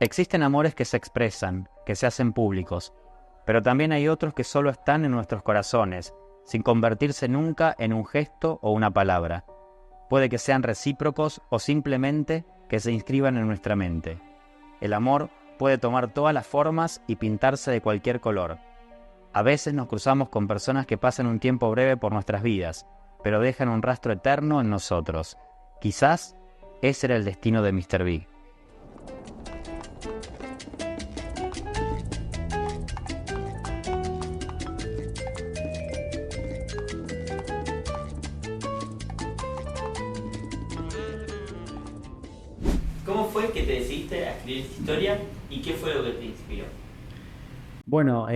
Existen amores que se expresan, que se hacen públicos, pero también hay otros que solo están en nuestros corazones, sin convertirse nunca en un gesto o una palabra. Puede que sean recíprocos o simplemente que se inscriban en nuestra mente. El amor puede tomar todas las formas y pintarse de cualquier color. A veces nos cruzamos con personas que pasan un tiempo breve por nuestras vidas, pero dejan un rastro eterno en nosotros. Quizás ese era el destino de Mr. Big. ¿Cómo fue que te decidiste a escribir esta historia y qué fue lo que te inspiró? Bueno,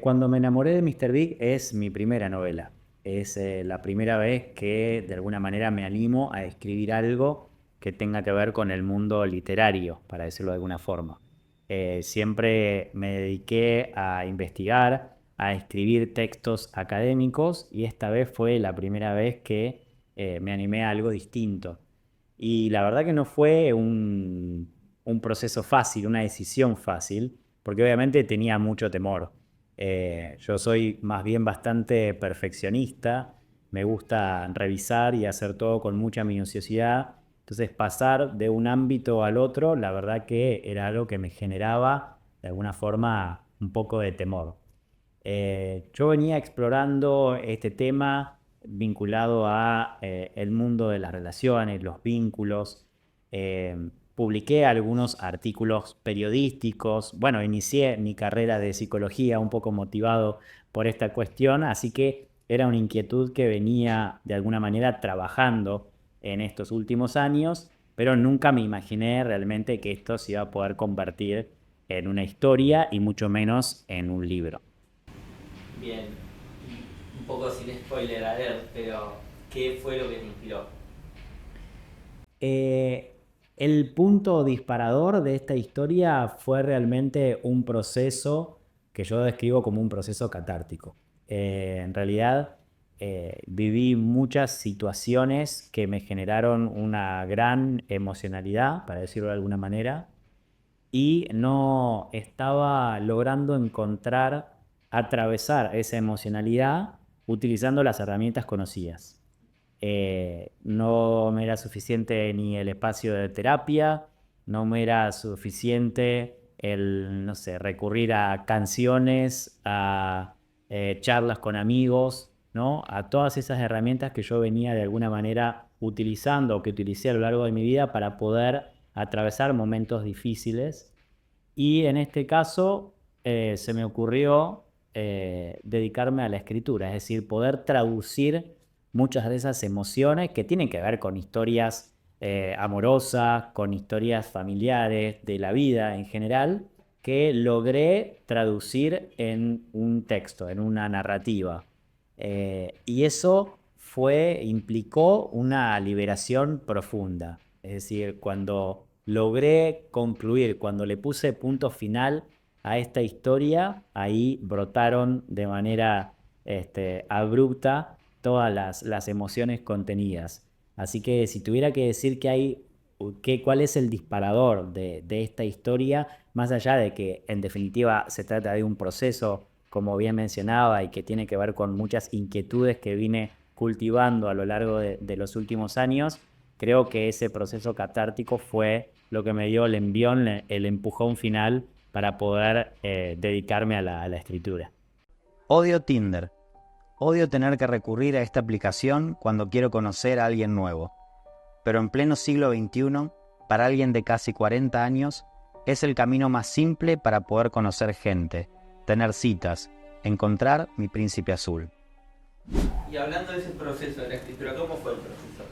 cuando me enamoré de Mr. Big es mi primera novela. Es la primera vez que de alguna manera me animo a escribir algo que tenga que ver con el mundo literario, para decirlo de alguna forma. Siempre me dediqué a investigar, a escribir textos académicos y esta vez fue la primera vez que me animé a algo distinto. Y la verdad que no fue un proceso fácil, una decisión fácil, porque obviamente tenía mucho temor. Yo soy más bien bastante perfeccionista, me gusta revisar y hacer todo con mucha minuciosidad. Entonces pasar de un ámbito al otro, la verdad que era algo que me generaba de alguna forma un poco de temor. Yo venía explorando este tema vinculado a el mundo de las relaciones, los vínculos. Publiqué algunos artículos periodísticos. Bueno, inicié mi carrera de psicología un poco motivado por esta cuestión, así que era una inquietud que venía de alguna manera trabajando en estos últimos años, pero nunca me imaginé realmente que esto se iba a poder convertir en una historia y mucho menos en un libro. Bien, un poco sin spoiler a ver, pero ¿qué fue lo que te inspiró? El punto disparador de esta historia fue realmente un proceso que yo describo como un proceso catártico. En realidad, viví muchas situaciones que me generaron una gran emocionalidad, para decirlo de alguna manera, y no estaba logrando encontrar, atravesar esa emocionalidad utilizando las herramientas conocidas. No me era suficiente ni el espacio de terapia, no me era suficiente el, no sé, recurrir a canciones, a charlas con amigos, ¿no? A todas esas herramientas que yo venía de alguna manera utilizando o que utilicé a lo largo de mi vida para poder atravesar momentos difíciles. Y en este caso se me ocurrió dedicarme a la escritura, es decir, poder traducir muchas de esas emociones que tienen que ver con historias amorosas, con historias familiares, de la vida en general, que logré traducir en un texto, en una narrativa. Y eso implicó una liberación profunda. Es decir, cuando logré concluir, cuando le puse punto final a esta historia, ahí brotaron de manera abrupta todas las emociones contenidas. Así que si tuviera que decir cuál es el disparador de esta historia, más allá de que en definitiva se trata de un proceso, como bien mencionaba, y que tiene que ver con muchas inquietudes que vine cultivando a lo largo de los últimos años, creo que ese proceso catártico fue lo que me dio el envión, el empujón final para poder dedicarme a la escritura. Odio Tinder. Odio tener que recurrir a esta aplicación cuando quiero conocer a alguien nuevo. Pero en pleno siglo XXI, para alguien de casi 40 años, es el camino más simple para poder conocer gente, tener citas, encontrar mi príncipe azul. Y hablando de ese proceso de la escritura, ¿cómo fue el proceso?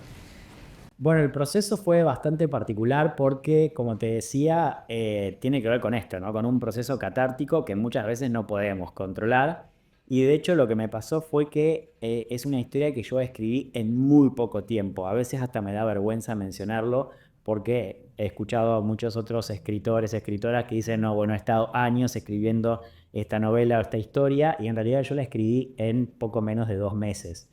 Bueno, el proceso fue bastante particular porque, como te decía, tiene que ver con esto, ¿no? Con un proceso catártico que muchas veces no podemos controlar. Y de hecho lo que me pasó fue que es una historia que yo escribí en muy poco tiempo. A veces hasta me da vergüenza mencionarlo porque he escuchado a muchos otros escritores, escritoras que dicen, no, bueno, he estado años escribiendo esta novela o esta historia y en realidad yo la escribí en poco menos de 2 meses.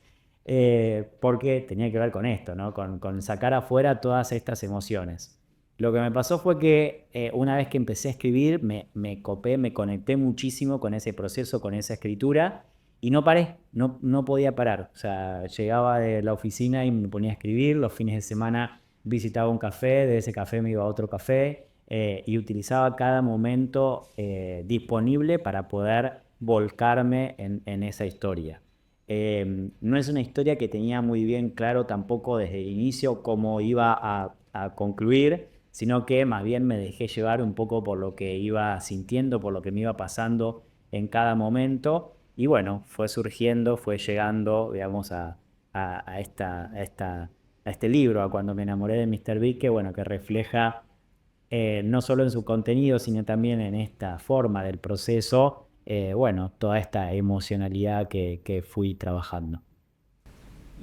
Porque tenía que ver con esto, ¿no? Con sacar afuera todas estas emociones. Lo que me pasó fue que una vez que empecé a escribir, me copé, me conecté muchísimo con ese proceso, con esa escritura, y no paré, no podía parar. O sea, llegaba de la oficina y me ponía a escribir, los fines de semana visitaba un café, de ese café me iba a otro café, y utilizaba cada momento disponible para poder volcarme en esa historia. No es una historia que tenía muy bien claro tampoco desde el inicio cómo iba a concluir, sino que más bien me dejé llevar un poco por lo que iba sintiendo, por lo que me iba pasando en cada momento. Y bueno, fue surgiendo, fue llegando, digamos, a este libro, a Cuando me enamoré de Mr. Big, que bueno, que refleja no solo en su contenido, sino también en esta forma del proceso, bueno, toda esta emocionalidad que fui trabajando.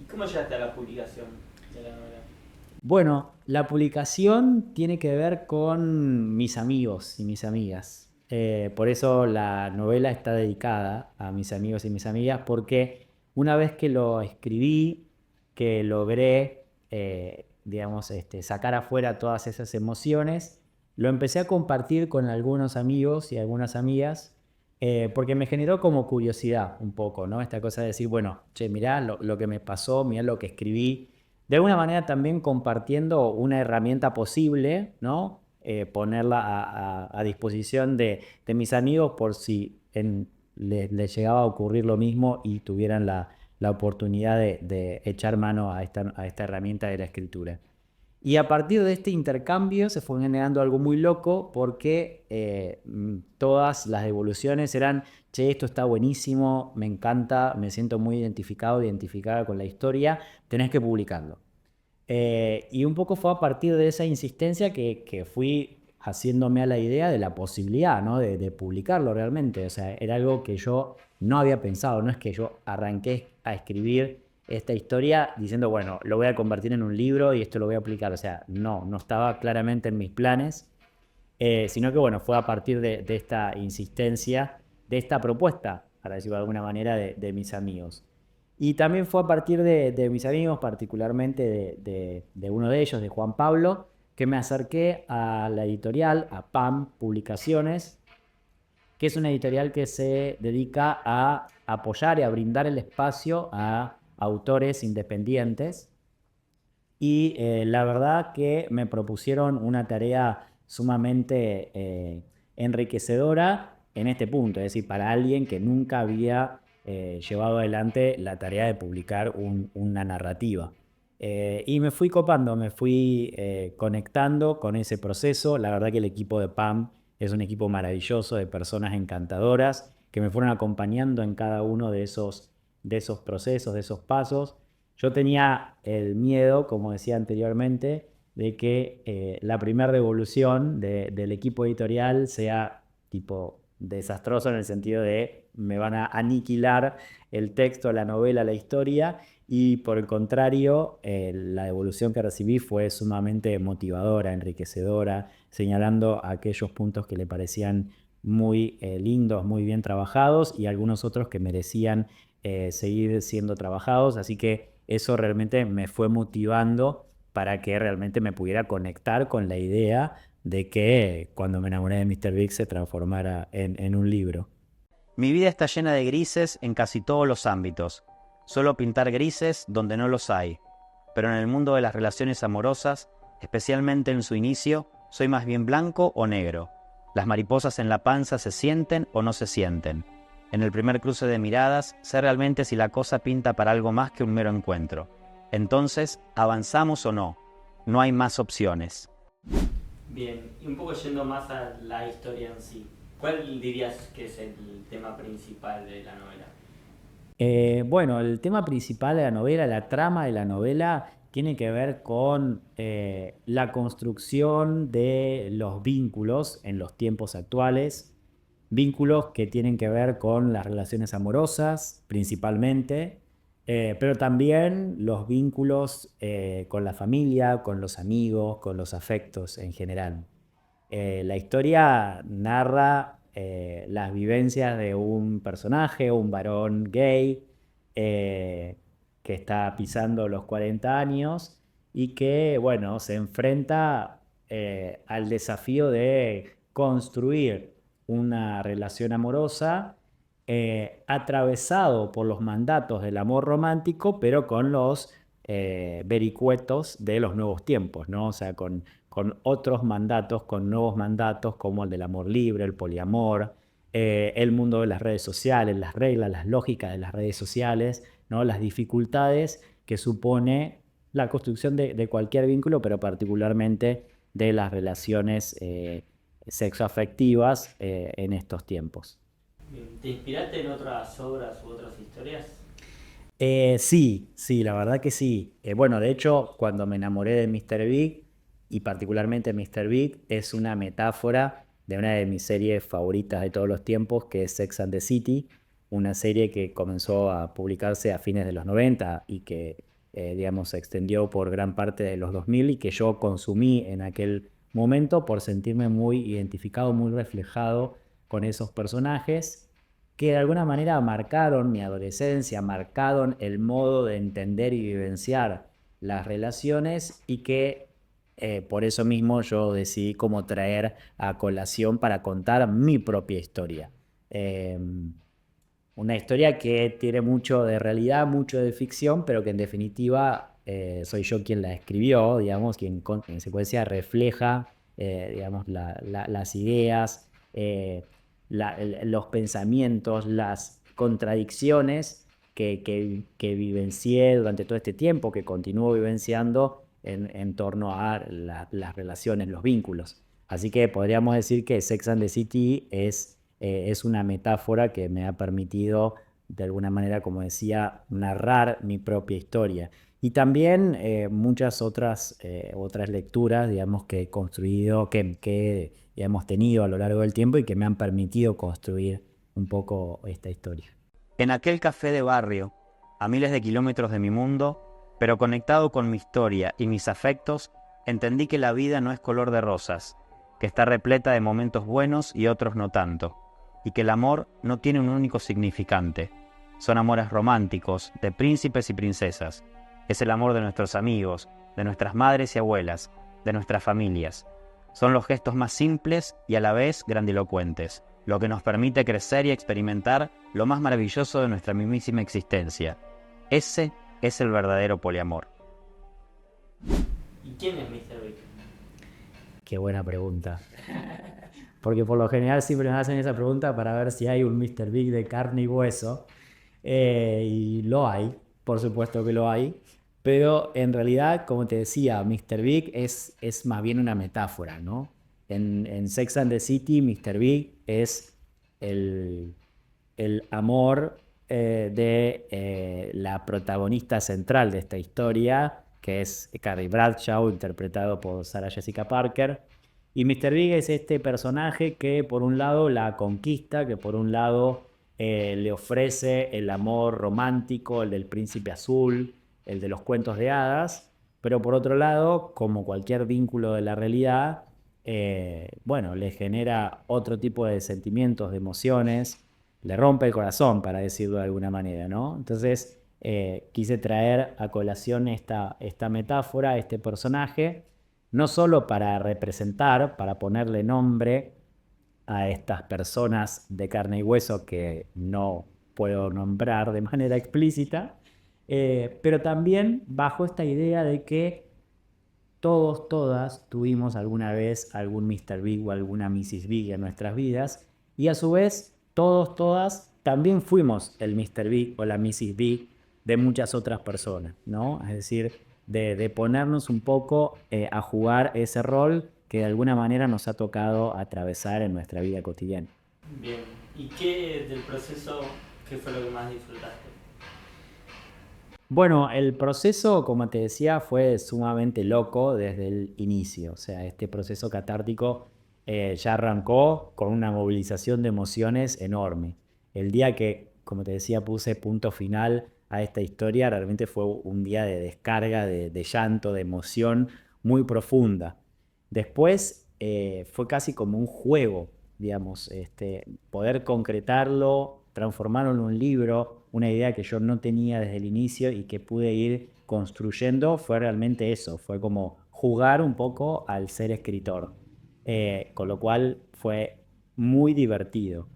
¿Y cómo llegaste a la publicación de la novela? Bueno, la publicación tiene que ver con mis amigos y mis amigas. Por eso la novela está dedicada a mis amigos y mis amigas, porque una vez que lo escribí, que logré, digamos, sacar afuera todas esas emociones, lo empecé a compartir con algunos amigos y algunas amigas, porque me generó como curiosidad un poco, ¿no? Esta cosa de decir, bueno, che, mirá lo que me pasó, mirá lo que escribí. De alguna manera también compartiendo una herramienta posible, ¿no? Ponerla a disposición de mis amigos por si les llegaba a ocurrir lo mismo y tuvieran la oportunidad de echar mano a esta herramienta de la escritura. Y a partir de este intercambio se fue generando algo muy loco porque todas las devoluciones eran, che, esto está buenísimo, me encanta, me siento muy identificado, identificada con la historia, tenés que publicarlo. Y un poco fue a partir de esa insistencia que fui haciéndome a la idea de la posibilidad, ¿no? de publicarlo realmente. O sea, era algo que yo no había pensado, no es que yo arranqué a escribir esta historia diciendo, bueno, lo voy a convertir en un libro y esto lo voy a aplicar. O sea, no estaba claramente en mis planes, sino que bueno, fue a partir de esta insistencia, de esta propuesta, para decirlo de alguna manera, de mis amigos. Y también fue a partir de mis amigos, particularmente de uno de ellos, de Juan Pablo, que me acerqué a la editorial, a PAM Publicaciones, que es una editorial que se dedica a apoyar y a brindar el espacio a autores independientes. Y la verdad que me propusieron una tarea sumamente enriquecedora en este punto, es decir, para alguien que nunca había llevado adelante la tarea de publicar una narrativa. Y me fui copando, me fui conectando con ese proceso. La verdad que el equipo de PAM es un equipo maravilloso de personas encantadoras que me fueron acompañando en cada uno de esos procesos, de esos pasos. Yo tenía el miedo, como decía anteriormente, de que la primera devolución del equipo editorial sea tipo desastroso en el sentido de me van a aniquilar el texto, la novela, la historia, y por el contrario, la devolución que recibí fue sumamente motivadora, enriquecedora, señalando aquellos puntos que le parecían muy lindos, muy bien trabajados, y algunos otros que merecían seguir siendo trabajados. Así que eso realmente me fue motivando para que realmente me pudiera conectar con la idea de que Cuando me enamoré de Mr. Big se transformara en un libro. Mi vida está llena de grises en casi todos los ámbitos. Suelo pintar grises donde no los hay. Pero en el mundo de las relaciones amorosas, especialmente en su inicio, soy más bien blanco o negro. Las mariposas en la panza se sienten o no se sienten. En el primer cruce de miradas, sé realmente si la cosa pinta para algo más que un mero encuentro. Entonces, ¿avanzamos o no? No hay más opciones. Bien, y un poco yendo más a la historia en sí, ¿cuál dirías que es el tema principal de la novela? Bueno, el tema principal de la novela, la trama de la novela, tiene que ver con la construcción de los vínculos en los tiempos actuales, vínculos que tienen que ver con las relaciones amorosas principalmente, pero también los vínculos con la familia, con los amigos, con los afectos en general. La historia narra las vivencias de un personaje, un varón gay, eh, que está pisando los 40 años y que, bueno, se enfrenta al desafío de construir una relación amorosa atravesado por los mandatos del amor romántico, pero con los vericuetos de los nuevos tiempos, ¿no? O sea, con otros mandatos, con nuevos mandatos como el del amor libre, el poliamor, el mundo de las redes sociales, las reglas, las lógicas de las redes sociales, ¿no? Las dificultades que supone la construcción de cualquier vínculo, pero particularmente de las relaciones sexoafectivas en estos tiempos. Bien. ¿Te inspiraste en otras obras u otras historias? Sí, la verdad que sí. Bueno, de hecho, cuando me enamoré de Mr. Big, y particularmente Mr. Big, es una metáfora de una de mis series favoritas de todos los tiempos, que es Sex and the City, una serie que comenzó a publicarse a fines de los 90 y que, digamos, se extendió por gran parte de los 2000 y que yo consumí en aquel momento por sentirme muy identificado, muy reflejado con esos personajes que de alguna manera marcaron mi adolescencia, marcaron el modo de entender y vivenciar las relaciones y que por eso mismo yo decidí como traer a colación para contar mi propia historia. Eh, una historia que tiene mucho de realidad, mucho de ficción, pero que en definitiva soy yo quien la escribió, digamos, quien en secuencia refleja, digamos, las ideas, los pensamientos, las contradicciones que vivencié durante todo este tiempo, que continúo vivenciando en torno a las relaciones, los vínculos. Así que podríamos decir que Sex and the City es una metáfora que me ha permitido, de alguna manera, como decía, narrar mi propia historia. Y también muchas otras lecturas, digamos, que he construido, que hemos tenido a lo largo del tiempo y que me han permitido construir un poco esta historia. En aquel café de barrio, a miles de kilómetros de mi mundo, pero conectado con mi historia y mis afectos, entendí que la vida no es color de rosas, que está repleta de momentos buenos y otros no tanto, y que el amor no tiene un único significante. Son amores románticos, de príncipes y princesas. Es el amor de nuestros amigos, de nuestras madres y abuelas, de nuestras familias. Son los gestos más simples y a la vez grandilocuentes, lo que nos permite crecer y experimentar lo más maravilloso de nuestra mismísima existencia. Ese es el verdadero poliamor. ¿Y quién es Mr. Big? Qué buena pregunta. Porque por lo general siempre me hacen esa pregunta para ver si hay un Mr. Big de carne y hueso. Y lo hay, por supuesto que lo hay. Pero en realidad, como te decía, Mr. Big es más bien una metáfora, ¿no? En Sex and the City, Mr. Big es el amor de la protagonista central de esta historia, que es Carrie Bradshaw, interpretado por Sarah Jessica Parker. Y Mr. Big es este personaje que por un lado la conquista, que por un lado le ofrece el amor romántico, el del príncipe azul, el de los cuentos de hadas, pero por otro lado, como cualquier vínculo de la realidad, bueno, le genera otro tipo de sentimientos, de emociones, le rompe el corazón, para decirlo de alguna manera, ¿no? Entonces, quise traer a colación esta metáfora, este personaje, no solo para representar, para ponerle nombre a estas personas de carne y hueso que no puedo nombrar de manera explícita, pero también bajo esta idea de que todos, todas tuvimos alguna vez algún Mr. Big o alguna Mrs. Big en nuestras vidas y a su vez todos, todas también fuimos el Mr. Big o la Mrs. Big de muchas otras personas, ¿no? Es decir, de ponernos un poco a jugar ese rol que de alguna manera nos ha tocado atravesar en nuestra vida cotidiana. Bien. ¿Y qué del proceso, qué fue lo que más disfrutaste? Bueno, el proceso, como te decía, fue sumamente loco desde el inicio. O sea, este proceso catártico ya arrancó con una movilización de emociones enorme. El día que, como te decía, puse punto final a esta historia, realmente fue un día de descarga, de llanto, de emoción muy profunda. Después fue casi como un juego, digamos, poder concretarlo, transformarlo en un libro, una idea que yo no tenía desde el inicio y que pude ir construyendo, fue realmente eso, fue como jugar un poco al ser escritor, con lo cual fue muy divertido.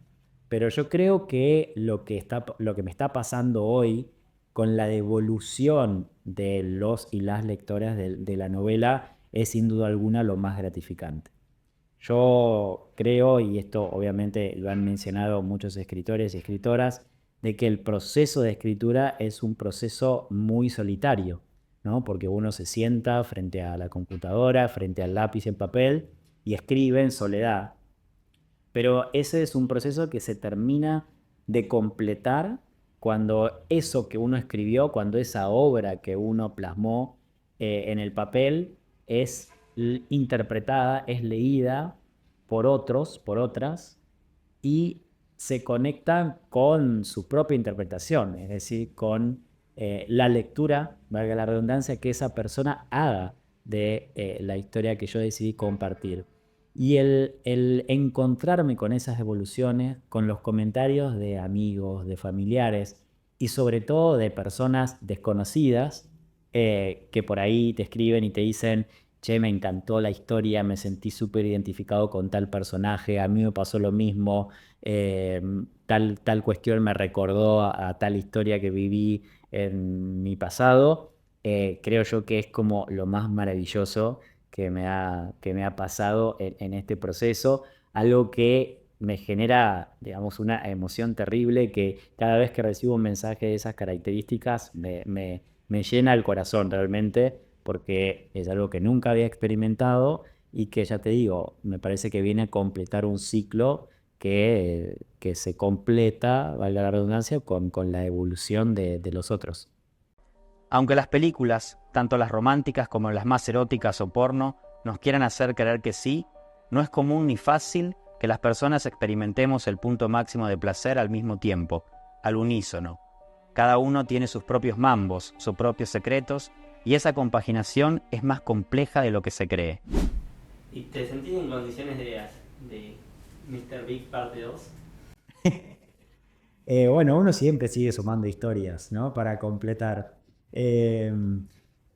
Pero yo creo que lo que me está pasando hoy con la devolución de los y las lectoras de la novela es sin duda alguna lo más gratificante. Yo creo, y esto obviamente lo han mencionado muchos escritores y escritoras, de que el proceso de escritura es un proceso muy solitario, ¿no? Porque uno se sienta frente a la computadora, frente al lápiz en papel y escribe en soledad. Pero ese es un proceso que se termina de completar cuando eso que uno escribió, cuando esa obra que uno plasmó en el papel es interpretada, es leída por otros, por otras, y se conectan con su propia interpretación, es decir, con la lectura, valga la redundancia, que esa persona haga de la historia que yo decidí compartir. Y el encontrarme con esas evoluciones, con los comentarios de amigos, de familiares y sobre todo de personas desconocidas que por ahí te escriben y te dicen, che, me encantó la historia, me sentí súper identificado con tal personaje, a mí me pasó lo mismo, eh, tal cuestión me recordó a tal historia que viví en mi pasado. Creo yo que es como lo más maravilloso que me ha pasado en este proceso, algo que me genera, digamos, una emoción terrible que cada vez que recibo un mensaje de esas características me llena el corazón realmente, porque es algo que nunca había experimentado y que ya te digo, me parece que viene a completar un ciclo que se completa, valga la redundancia, con la evolución de los otros. Aunque las películas, tanto las románticas como las más eróticas o porno, nos quieran hacer creer que sí, no es común ni fácil que las personas experimentemos el punto máximo de placer al mismo tiempo, al unísono. Cada uno tiene sus propios mambos, sus propios secretos, y esa compaginación es más compleja de lo que se cree. ¿Y te sentís en condiciones de Mr. Big parte 2? Bueno, uno siempre sigue sumando historias, ¿no? Para completar. Eh,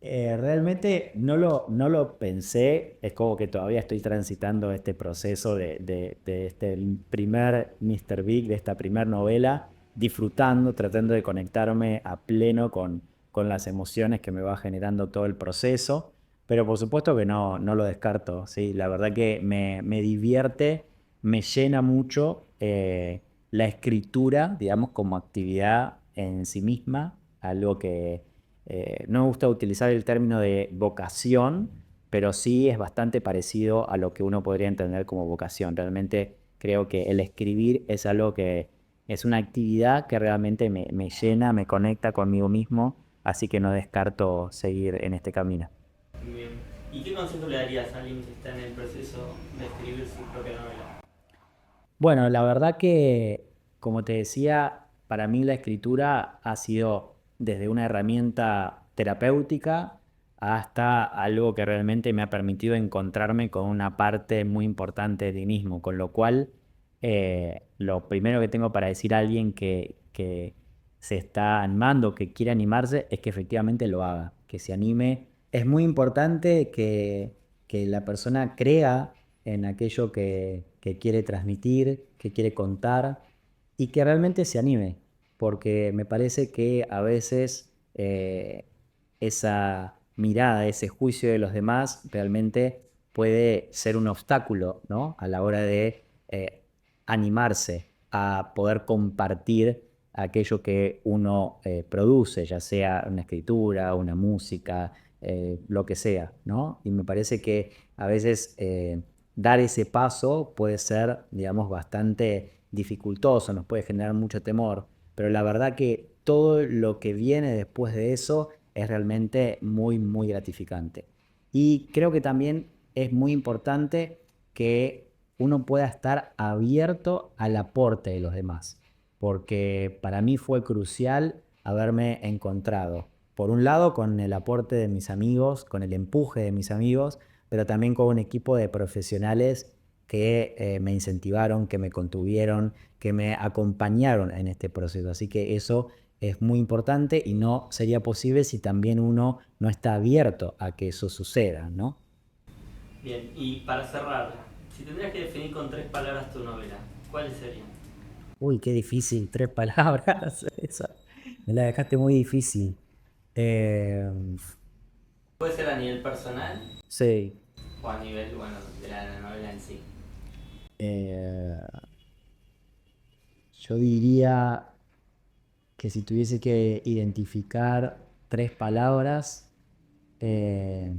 Realmente no lo pensé, es como que todavía estoy transitando este proceso de este primer Mr. Big, de esta primera novela, disfrutando, tratando de conectarme a pleno con las emociones que me va generando todo el proceso, pero por supuesto que no lo descarto, ¿sí? La verdad que me divierte, me llena mucho. La escritura, digamos, como actividad en sí misma, algo que no me gusta utilizar el término de vocación, pero sí es bastante parecido a lo que uno podría entender como vocación. Realmente creo que el escribir es algo que es una actividad que realmente me llena, me conecta conmigo mismo, así que no descarto seguir en este camino. Bien. ¿Y qué consejo le darías a alguien que está en el proceso de escribir su propia novela? Bueno, la verdad que, como te decía, para mí la escritura ha sido desde una herramienta terapéutica hasta algo que realmente me ha permitido encontrarme con una parte muy importante de mí mismo, con lo cual lo primero que tengo para decir a alguien que se está animando, que quiere animarse, es que efectivamente lo haga, que se anime. Es muy importante que la persona crea en aquello que quiere transmitir, que quiere contar y que realmente se anime, porque me parece que a veces esa mirada, ese juicio de los demás realmente puede ser un obstáculo, ¿no? A la hora de animarse a poder compartir aquello que uno produce, ya sea una escritura, una música, lo que sea, ¿no? Y me parece que a veces dar ese paso puede ser, digamos, bastante dificultoso, nos puede generar mucho temor, pero la verdad que todo lo que viene después de eso es realmente muy, muy gratificante. Y creo que también es muy importante que uno pueda estar abierto al aporte de los demás, porque para mí fue crucial haberme encontrado, por un lado, con el aporte de mis amigos, con el empuje de mis amigos, pero también con un equipo de profesionales que me incentivaron, que me contuvieron, que me acompañaron en este proceso. Así que eso es muy importante y no sería posible si también uno no está abierto a que eso suceda, ¿no? Bien, y para cerrar, si tendrías que definir con 3 palabras tu novela, ¿cuáles serían? Uy, qué difícil, 3 palabras. Esa, me la dejaste muy difícil. Eh, Puede ser a nivel personal sí. o a nivel, bueno, de la novela en sí. eh, yo diría que si tuviese que identificar 3 palabras, eh,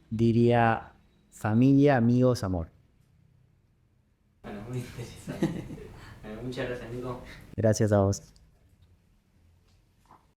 diría familia, amigos, amor. Bueno, muy interesante. Bueno, muchas gracias, Nico. Gracias a vos.